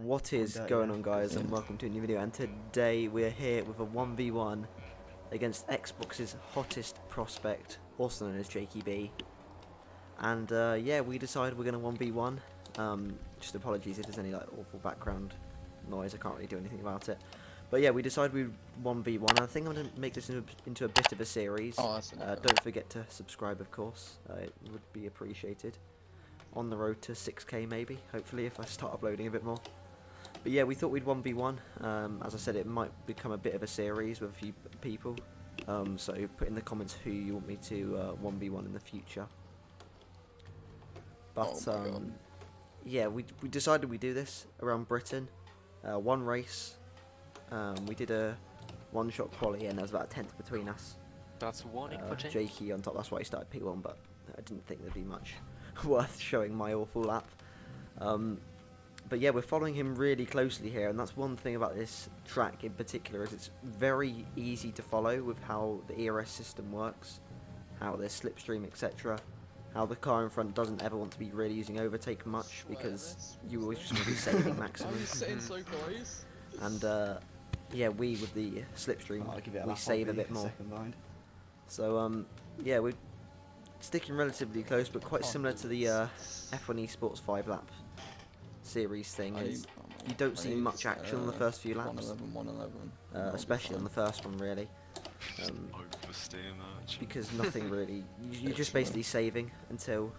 What is going on, guys, and welcome to a new video. And today we're here with a 1v1 against Xbox's hottest prospect, also known as JxkeyB. And yeah, we decided we're going to 1v1. Just apologies if there's any like awful background noise, I can't really do anything about it. But yeah, we decided we'd 1v1. I think I'm going to make this into a bit of a series. Don't forget to subscribe, of course. It would be appreciated. On the road to 6k maybe, hopefully, if I start uploading a bit more. But yeah, we thought we'd 1v1. As I said, it might become a bit of a series with a few people. So put in the comments who you want me to 1v1 in the future. But yeah, we decided we'd do this around Britain. One race. We did a one-shot quali, and there was about a 10th between us. That's warning for Jakey on top. That's why he started P1, but I didn't think there'd be much worth showing my awful lap. But yeah, we're following him really closely here, and that's one thing about this track in particular, is it's very easy to follow with how the ERS system works, how there's slipstream, etc. How the car in front doesn't ever want to be really using overtake much, because you always just want to be saving maximum. I'm sitting so close. And yeah, we with the slipstream, we save a bit more. So yeah, we're sticking relatively close, but quite similar to the F1 Esports 5 lap series thing. Is you don't see much action on the first few laps, especially on the first one, really, because nothing really. You're just basically saving until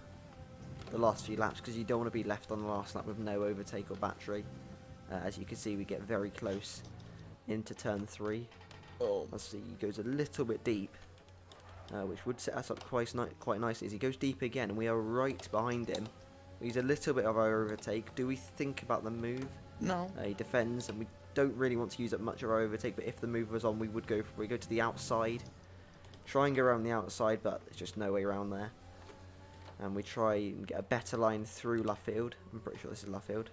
the last few laps, because you don't want to be left on the last lap with no overtake or battery. As you can see, we get very close into turn 3. Let's see, he goes a little bit deep, which would set us up quite nicely. As he goes deep again, and we are right behind him. He's a little bit of our overtake. Do we think about the move? No. He defends, and we don't really want to use up much of our overtake, but if the move was on, we would go to the outside. Try and go around the outside, but there's just no way around there. And we try and get a better line through Luffield. I'm pretty sure this is Luffield.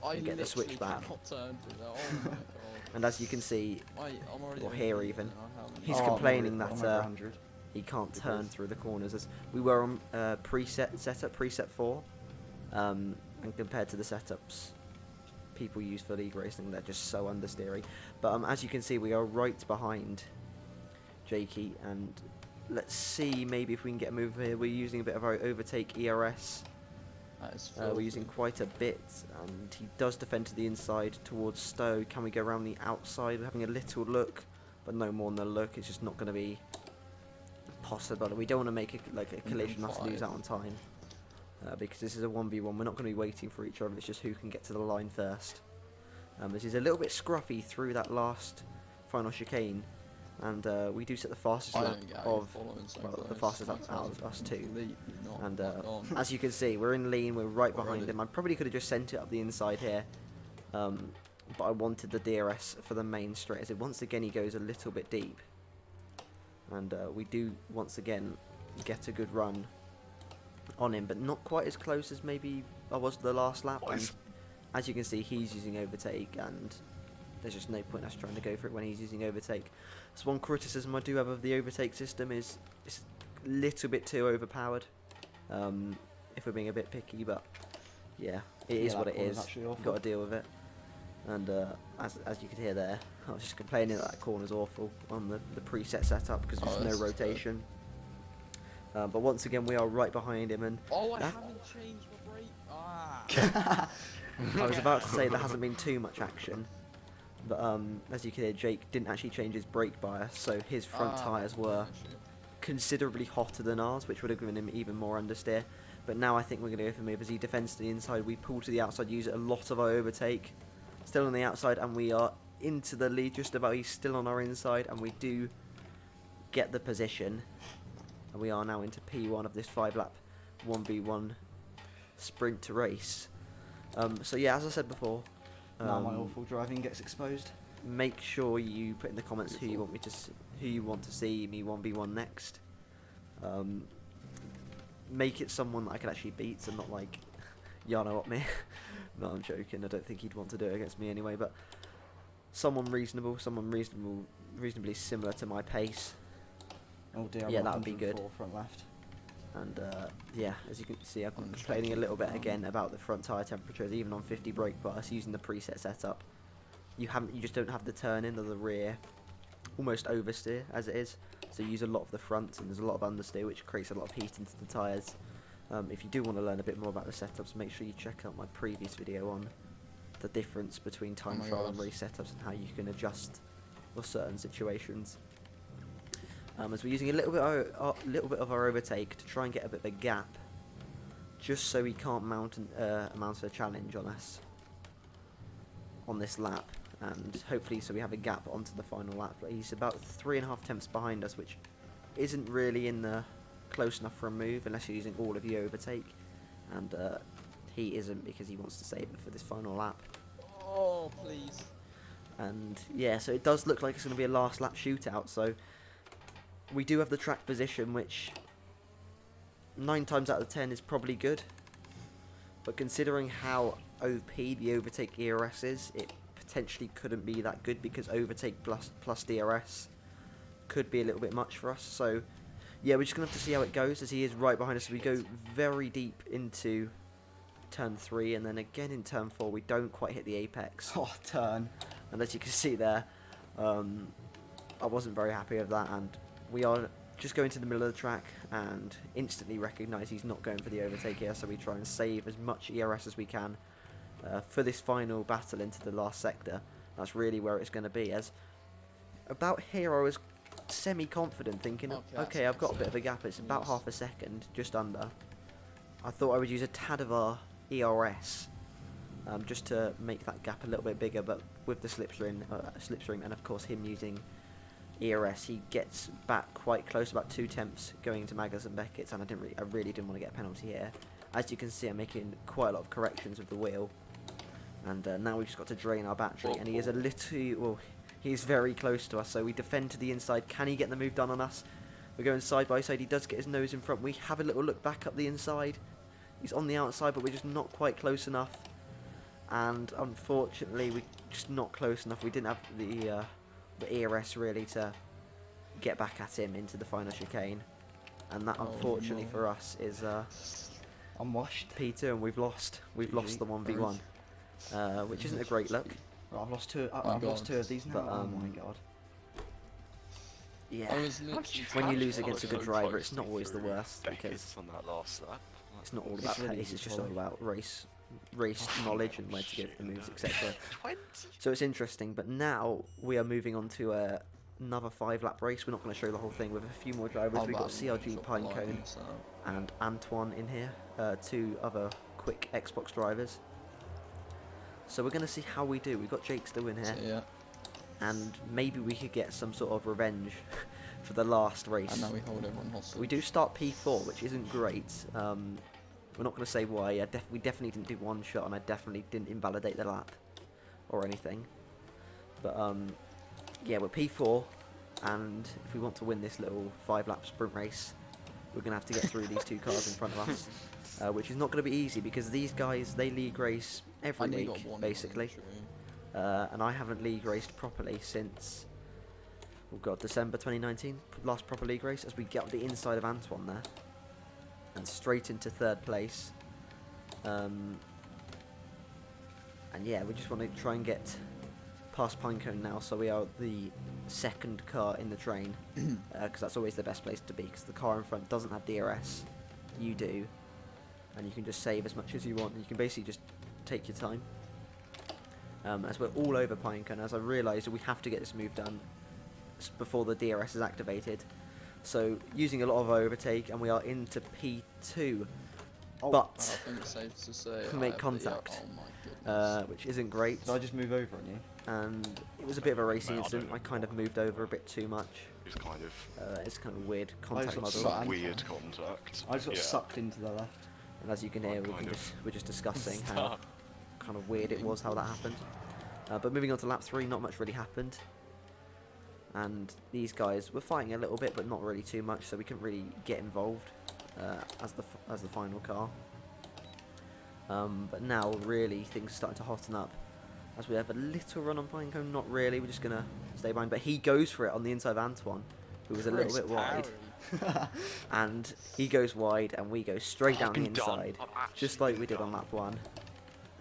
And get the switch back. And as you can see, or here even, he's complaining that he can't turn through the corners. As we were on preset 4, and compared to the setups people use for league racing, they're just so understeery. But as you can see, we are right behind Jakey, and let's see maybe if we can get a move here. We're using a bit of our overtake ERS. We're using quite a bit, and he does defend to the inside towards Stowe. Can we go around the outside? We're having a little look, but no more than a look. It's just not going to be possible. We don't want to make a collision, us lose out on time, because this is a 1v1. We're not going to be waiting for each other. It's just who can get to the line first. This is a little bit scruffy through that last final chicane. And we do set the fastest lap of, well, the fastest lap out of us two. And as you can see, we're in lean, we're right behind him. I probably could have just sent it up the inside here, but I wanted the DRS for the main straight, as once again he goes a little bit deep. And we do once again get a good run on him, but not quite as close as maybe I was the last lap. And as you can see, he's using overtake, and there's just no point us trying to go for it when he's using overtake. So one criticism I do have of the overtake system is it's a little bit too overpowered, if we're being a bit picky, but yeah, it is what it is. You've got to deal with it. And as you could hear there, I was just complaining that corner's awful on the preset setup because there's no rotation. But once again, we are right behind him, and I haven't changed my brake. I was about to say there hasn't been too much action. But as you can hear, Jake didn't actually change his brake bias, so his front tyres were considerably hotter than ours, which would have given him even more understeer. But now I think we're going to go for move. As he defends to the inside, we pull to the outside, use a lot of our overtake. Still on the outside, and we are into the lead just about. He's still on our inside, and we do get the position. And we are now into P1 of this 5-lap 1v1 sprint to race. So yeah, as I said before, now my awful driving gets exposed. Make sure you put in the comments who you want to see me 1v1 next. Make it someone that I can actually beat, and not like Yano at me. No, I'm joking. I don't think he'd want to do it against me anyway. But someone reasonable, reasonably similar to my pace. Oh dear, yeah, that would be good. Front left. And yeah, as you can see, I'm complaining a little bit again about the front tyre temperatures, even on 50 brake bars using the preset setup. You just don't have the turn in or the rear, almost oversteer as it is. So you use a lot of the front, and there's a lot of understeer, which creates a lot of heat into the tyres. If you do want to learn a bit more about the setups, make sure you check out my previous video on the difference between time trial and race setups and how you can adjust for certain situations. As we're using a little bit of our overtake to try and get a bit of a gap, just so he can't mount a challenge on us on this lap, and hopefully so we have a gap onto the final lap. But he's about 3.5 tenths behind us, which isn't really in the close enough for a move unless you're using all of your overtake, and he isn't, because he wants to save it for this final lap. Oh, please. And yeah, so it does look like it's going to be a last lap shootout. So we do have the track position, which 9 times out of 10 is probably good, but considering how OP the overtake ERS is, it potentially couldn't be that good, because overtake plus DRS could be a little bit much for us. So yeah, we're just going to have to see how it goes, as he is right behind us. So we go very deep into turn 3, and then again in turn 4 we don't quite hit the apex. Oh, turn. And as you can see there, I wasn't very happy with that, and we are just going to the middle of the track and instantly recognise he's not going for the overtake here, so we try and save as much ERS as we can for this final battle into the last sector. That's really where it's going to be, as about here I was semi-confident, thinking, okay, I've got a bit of a gap, it's about half a second, just under. I thought I would use a tad of our ERS just to make that gap a little bit bigger, but with the slipstream and of course him using ERS, he gets back quite close, about 2 tenths going into Maggers and Beckett's, and I really didn't want to get a penalty here. As you can see, I'm making quite a lot of corrections with the wheel, and now we've just got to drain our battery, and he is a little, well, he's very close to us, so we defend to the inside. Can he get the move done on us? We're going side by side. He does get his nose in front. We have a little look back up the inside. He's on the outside, but we're just not quite close enough, and unfortunately we're just not close enough. We didn't have the ERS really to get back at him into the final chicane, and that unfortunately for us is I'm washed. P2, and we've lost the 1v1, which isn't a great look. Right, I've lost 2. I've lost 2 of these now. But, oh my god. Yeah, when you lose against a good driver, it's not always the worst, because on that last lap. it's not all about pace. It's just all about race knowledge and where to get the moves, etc. So it's interesting. But now we are moving on to another 5-lap race. We're not going to show the whole thing with a few more drivers. We've got CRG, Pinecone, and Antoine in here, 2 other quick Xbox drivers. So we're going to see how we do. We've got Jake still in here, and maybe we could get some sort of revenge for the last race. And now we hold everyone hostage. We do start P4, which isn't great. We're not going to say why. We definitely didn't do 1 shot, and I definitely didn't invalidate the lap or anything. But yeah, we're P4, and if we want to win this little 5-lap sprint race, we're going to have to get through these 2 cars in front of us, which is not going to be easy, because these guys, they league race every week, basically. And I haven't league raced properly since, oh god, December 2019, last proper league race, as we get up the inside of Antoine there, and straight into 3rd place. And yeah, we just want to try and get past Pinecone now, so we are the 2nd car in the train, because that's always the best place to be, because the car in front doesn't have DRS, you do, and you can just save as much as you want, and you can basically just take your time. As we're all over Pinecone, as I realised we have to get this move done before the DRS is activated. So using a lot of overtake, and we are into P2, but I think it's safe to say we make contact, oh my goodness. which isn't great. Did I just move over on you? And it was a bit of a racing No, I incident. don't I kind of moved over a bit too much. It's kind of It's kind of weird contact got model. sucked. weird contact. I just got Yeah. sucked into the left. And as you can hear, we're just discussing how kind of weird it was how that happened. But moving on to lap 3, not much really happened. And these guys were fighting a little bit, but not really too much, so we couldn't really get involved as the final car. But now, really, things are starting to hotten up. As we have a little run on Pinecone, not really, we're just going to stay behind. But he goes for it on the inside of Antoine. who was a little bit wide, Parry. and he goes wide, and we go straight down the I've been done. inside, I've actually just like been we did on done. map 1,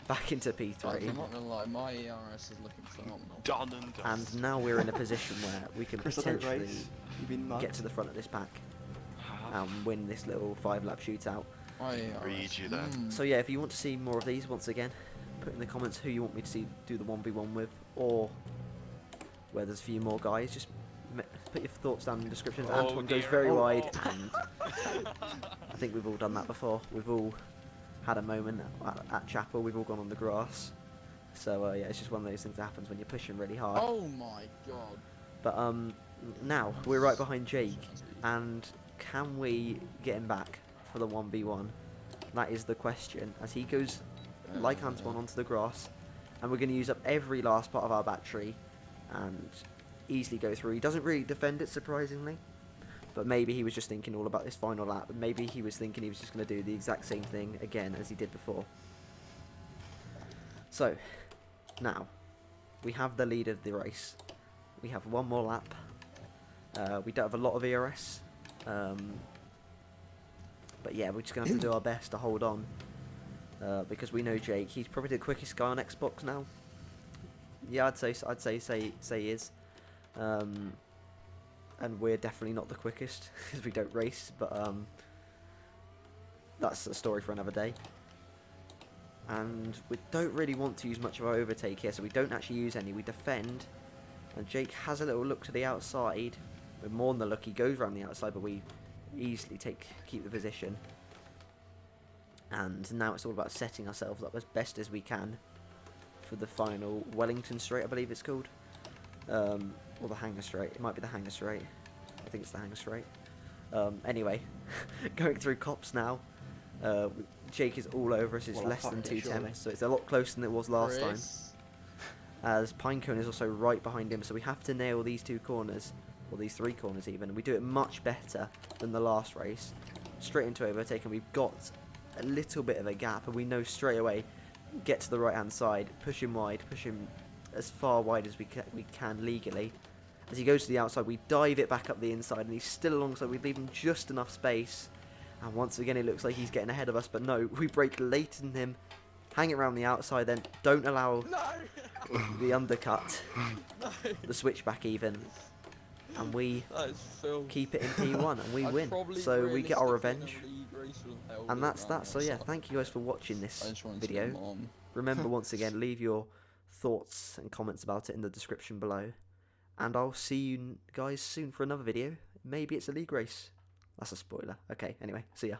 back into Guys, P3. I'm not gonna lie, my ERS is looking phenomenal. Done and done. And now we're in a position where we can Chris, I don't potentially race. You've been mugged. get to the front of this pack Have and win this little 5-lap shootout. My ERS. read you then. Mm. So yeah, if you want to see more of these, once again, put in the comments who you want me to see do the 1v1 with, or where there's a few more guys. Just put your thoughts down in the description. Oh Antoine goes dear. very Oh. wide, and I think we've all done that before. We've all had a moment at chapel. We've all gone on the grass. So yeah, it's just one of those things that happens when you're pushing really hard. Oh my god. But now we're right behind Jake, and can we get him back for the 1v1? That is the question, as he goes like Antoine onto the grass, and we're going to use up every last part of our battery and easily go through. He doesn't really defend it, surprisingly, but maybe he was just thinking all about this final lap. Maybe he was thinking he was just going to do the exact same thing again as he did before. So now we have the lead of the race. We have one more lap. We don't have a lot of ERS, but yeah, we're just gonna have to do our best to hold on, because we know Jake. He's probably the quickest guy on Xbox now. Yeah, I'd say he is, and we're definitely not the quickest because we don't race. But that's a story for another day. And we don't really want to use much of our overtake here, so we don't actually use any. We defend, and Jake has a little look to the outside. We're more than the look. He goes around the outside, but we easily keep the position. And now it's all about setting ourselves up as best as we can for the final Wellington Straight, I believe it's called, or the Hanger Straight. It might be the Hanger Straight. I think it's the Hanger Straight. Anyway, going through cops now. Jake is all over us. It's Well, I less than fucked 2 it, surely. tenths, so it's a lot closer than it was last time. Chris. As Pinecone is also right behind him, so we have to nail these 2 corners, or these 3 corners even, and we do it much better than the last race. Straight into overtake, and we've got a little bit of a gap, and we know straight away, get to the right hand side, push him wide, push him as far wide as we can legally. As he goes to the outside, we dive it back up the inside, and he's still alongside. We leave him just enough space, and once again it looks like he's getting ahead of us, but no, we break late in him, hang it around the outside, then don't allow No! the undercut, No! the switchback even, and we That is filmed. keep it in P1 and we I'd win. probably So we get our realistically revenge, in a league race with Elwood and that's around that. So there, yeah, thank you guys for watching I this just wanted to video. get on. Remember, once again, leave your thoughts and comments about it in the description below, and I'll see you guys soon for another video. Maybe it's a league race. That's a spoiler. Okay, anyway, see ya.